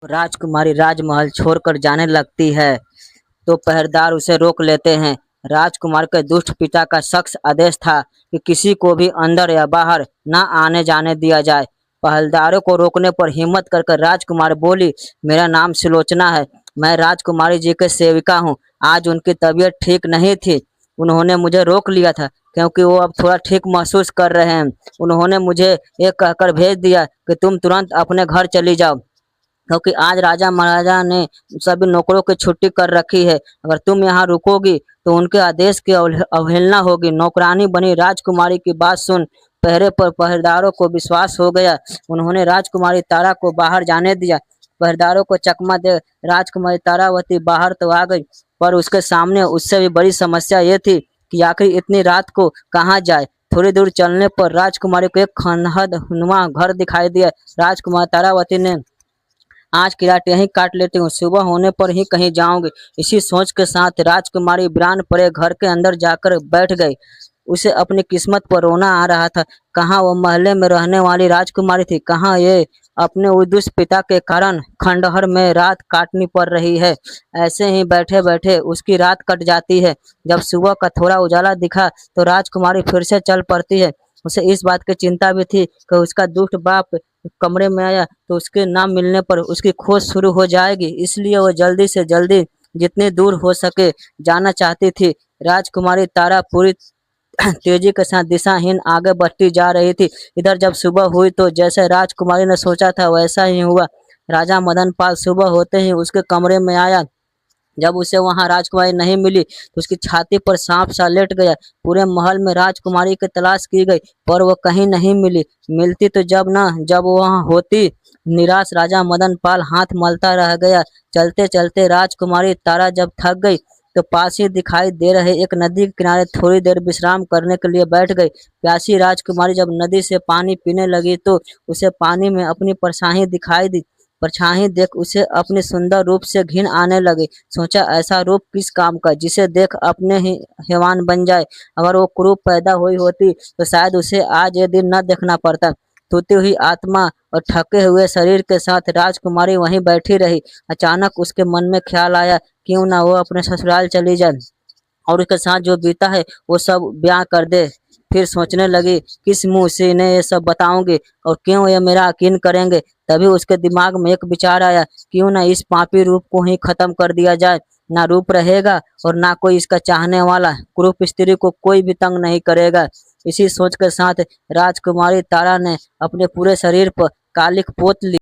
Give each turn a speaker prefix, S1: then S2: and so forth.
S1: राजकुमारी राजमहल छोड़कर जाने लगती है तो पहरेदार उसे रोक लेते हैं। राजकुमार के दुष्ट पिता का सख्त आदेश था कि किसी को भी अंदर या बाहर न आने जाने दिया जाए। पहरेदारों को रोकने पर हिम्मत कर राजकुमार बोली, मेरा नाम सुलोचना है, मैं राजकुमारी जी की सेविका हूँ। आज उनकी तबीयत ठीक नहीं थी, उन्होंने मुझे रोक लिया था क्योंकि वो अब थोड़ा ठीक महसूस कर रहे हैं। उन्होंने मुझे ये कहकर भेज दिया कि तुम तुरंत अपने घर चली जाओ, क्योंकि आज राजा महाराजा ने सभी नौकरों की छुट्टी कर रखी है। अगर तुम यहाँ रुकोगी तो उनके आदेश की अवहेलना होगी। नौकरानी बनी राजकुमारी की बात सुन पहरे पर पहरेदारों को विश्वास हो गया। उन्होंने राजकुमारी तारा को बाहर जाने दिया। पहरेदारों को चकमा दे राजकुमारी तारावती बाहर तो आ गई, पर उसके सामने उससे भी बड़ी समस्या ये थी कि आखिर इतनी रात को कहाँ जाए। थोड़ी दूर चलने पर राजकुमारी को एक खंडहरनुमा घर दिखाई दिया। राजकुमारी तारावती ने आज की रात यहीं काट लेती हूँ, सुबह होने पर ही कहीं जाऊंगी। इसी सोच के साथ राजकुमारी वीरान पड़े घर के अंदर जाकर बैठ गई। उसे अपनी किस्मत पर रोना आ रहा था। कहाँ वो महल में रहने वाली राजकुमारी थी, कहाँ ये अपने उस दुष्ट पिता के कारण खंडहर में रात काटनी पड़ रही है। ऐसे ही बैठे बैठे उसकी रात कट जाती है। जब सुबह का थोड़ा उजाला दिखा तो राजकुमारी फिर से चल पड़ती है। उसे इस बात की चिंता भी थी कि उसका दुष्ट बाप कमरे में आया तो उसके ना मिलने पर उसकी खोज शुरू हो जाएगी, इसलिए वो जल्दी से जल्दी जितनी दूर हो सके जाना चाहती थी। राजकुमारी तारा पूरी तेजी के साथ दिशाहीन आगे बढ़ती जा रही थी। इधर जब सुबह हुई तो जैसे राजकुमारी ने सोचा था वैसा ही हुआ। राजा मदन पाल सुबह होते ही उसके कमरे में आया। जब उसे वहां राजकुमारी नहीं मिली तो उसकी छाती पर सांप सा लेट गया। पूरे महल में राजकुमारी की तलाश की गई पर वो कहीं नहीं मिली। मिलती तो जब वो वहां होती। निराश राजा मदन पाल हाथ मलता रह गया। चलते चलते राजकुमारी तारा जब थक गई तो पास ही दिखाई दे रहे एक नदी के किनारे थोड़ी देर विश्राम करने के लिए बैठ गई। प्यासी राजकुमारी जब नदी से पानी पीने लगी तो उसे पानी में अपनी परछाई दिखाई दी। परछाई देख उसे अपने सुंदर रूप से घिन आने लगी। सोचा, ऐसा रूप किस काम का जिसे देख अपने ही हैवान बन जाए। अगर वो कुरूप पैदा हुई होती तो शायद उसे आज ये दिन न देखना पड़ता। टूटी हुई आत्मा और थके हुए शरीर के साथ राजकुमारी वहीं बैठी रही। अचानक उसके मन में ख्याल आया, क्यों ना वो अपने ससुराल चली जाए और उसके साथ जो बीता है वो सब बयां कर दे। फिर सोचने लगी, किस मुंह से इन्हें ये सब बताऊंगी और क्यों ये मेरा यकीन करेंगे। तभी उसके दिमाग में एक विचार आया, क्यों ना इस पापी रूप को ही खत्म कर दिया जाए। ना रूप रहेगा और ना कोई इसका चाहने वाला। कुरूप स्त्री को कोई भी तंग नहीं करेगा। इसी सोच के साथ राजकुमारी तारा ने अपने पूरे शरीर पर कालिख पोत ली।